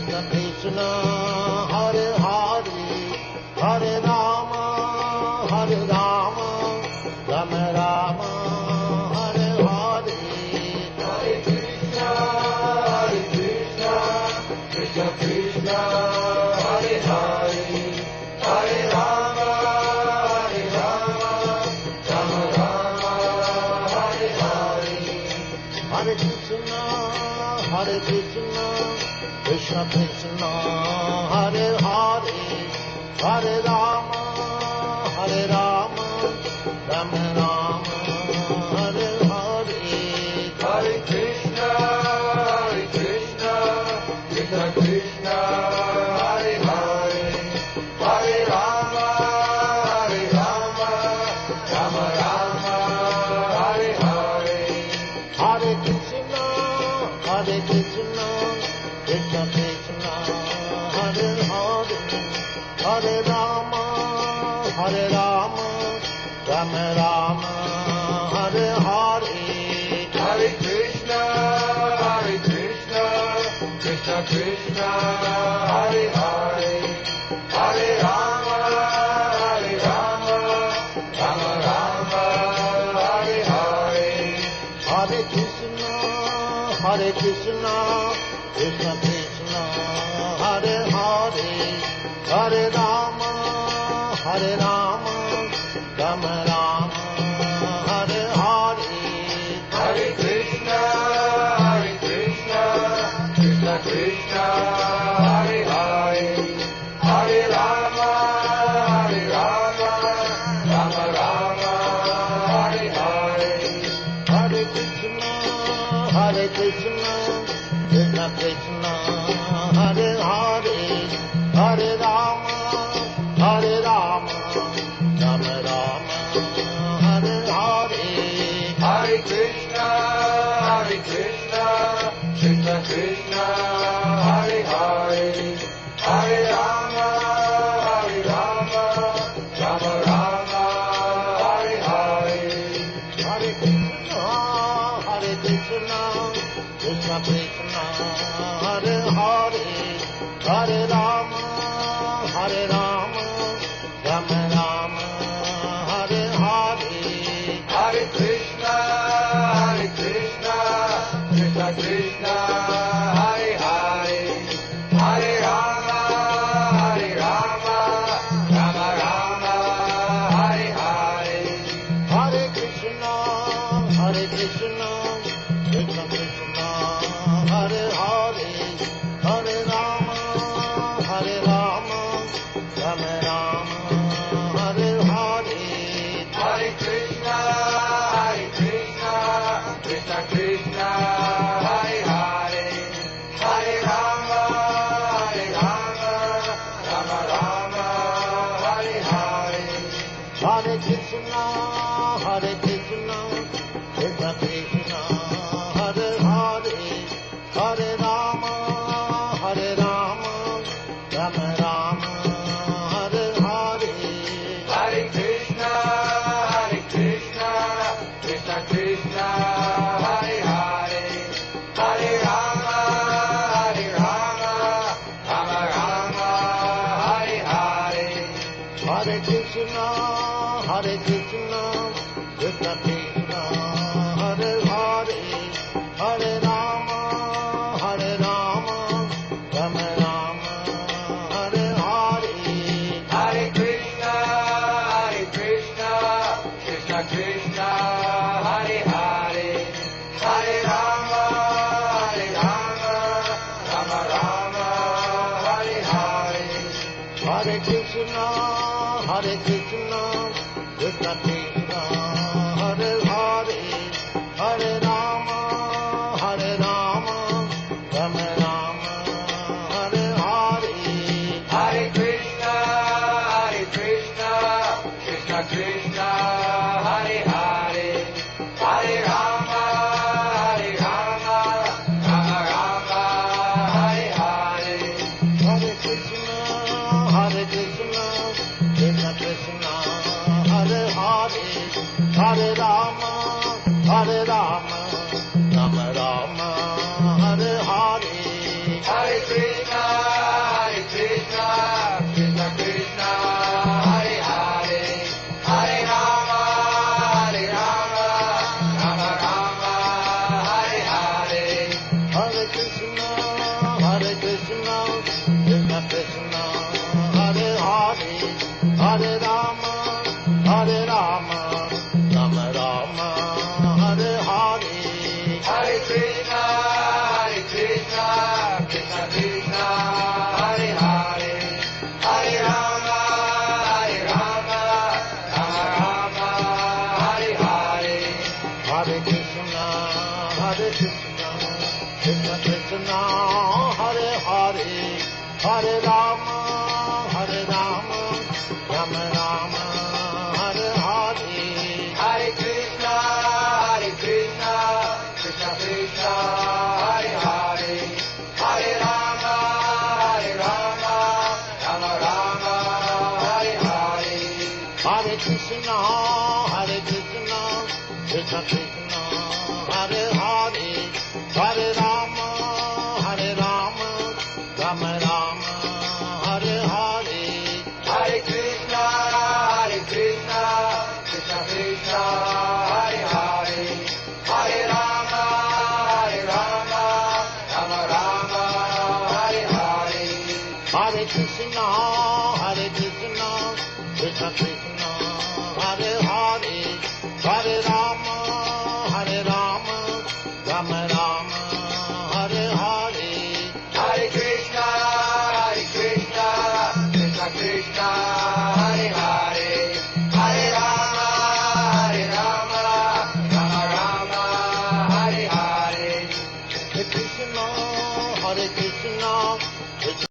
Krishna, Hare Hare, Hare Rama, Hare Rama, Rama Rama, Hare Hare, Hare Krishna, Krishna Krishna, Hare Hare, Hare Rama, Rama Rama, Hare Hare, Hare Krishna, Krishna Krishna, Hare Hare, Hare Rama, Rama Rama, Hare Hare, Hare Krishna, Krishna Krishna, Hare Hare, Hare Rama, Rama Rama, Hare Hare, Hare Krishna, Krishna Krishna, Hare Hare, Hare Rama, Rama Rama, Hare Hare, Hare Krishna, Krishna Krishna, Hare Hare, Hare Rama, Rama Rama, Hare Hare, Hare Krishna, Krishna Krishna, Hare Hare, Hare Rama, Rama Rama, Hare Hare, Hare Krishna, Krishna Krishna, Hare Hare, Hare Rama, Rama Rama, Hare Hare, Hare Krishna, Krishna Krishna, Hare Hare, Hare Rama, Rama Rama, Hare Hare, Hare Krishna, Krishna Krishna, Hare Hare, Hare Rama, Rama Rama, Hare Hare, Hare Krishna, Krishna Krishna, Hare Hare, Hare Rama, Rama Rama, Hare Hare, Hare Krishna, Krishna Krishna, Hare Hare, Hare Rama, Rama Rama, Hare Hare, Hare Krishna, Krishna Krishna, Hare Hare, Hare Rama, Rama Rama, Hare Hare, Hare Krishna, Krishna Krishna, Hare Hare, Hare Rama, Rama Rama, Hare Hare, Hare Krishna, Krishna Krishna, Hare Hare, Hare Rama, Rama Rama, Hare Hare, Hare Krishna, Krishna Krishna, Hare Hare, Hare Rama, Rama Rama, Hare Hare, Hare Krishna, Krishna Krishna, Hare Hare, Hare Rama, Rama Rama, Hare Hare, Hare Krishna, Krishna Krishna, Hare Hare, Hare Rama, Rama Rama, Hare Hare, Hare Krishna, Krishna Krishna, Hare Hare, Hare Rama, Rama Rama, Hare Hare, Hare Krishna, Krishna Krishna, Hare Hare, Hare Rama, Rama Rama, Hare Hare, Hare Krishna, Krishna Krishna, Hare Hare, Hare Rama, Rama Rama, Hare Hare, Hare Krishna. Rama, Rama Rama, Hare Hare, Hare Krishna, Krishna Krishna, Hare Hare, Hare Rama, Rama Rama, Hare Hare. Hare Krishna, Krishna Krishna, Hare Hare, Hare Rama, Rama Rama, Hare Hare. Hare Krishna, Krishna Krishna, Hare Hare, Hare Rama, Rama Rama, Hare Hare. Hare Krishna, Krishna Krishna, Hare Hare, Hare Rama, Rama Rama, Hare Hare. Hare Krishna, Krishna Krishna, Hare Hare, Hare Rama, Rama Rama, Hare Hare. Hare Krishna, Krishna Krishna, Hare Hare, Hare Rama, Rama Rama, Hare Hare. Hare Krishna, Krishna Krishna, Hare Hare, Hare Rama, Rama Rama, Hare Hare. Hare Krishna, Krishna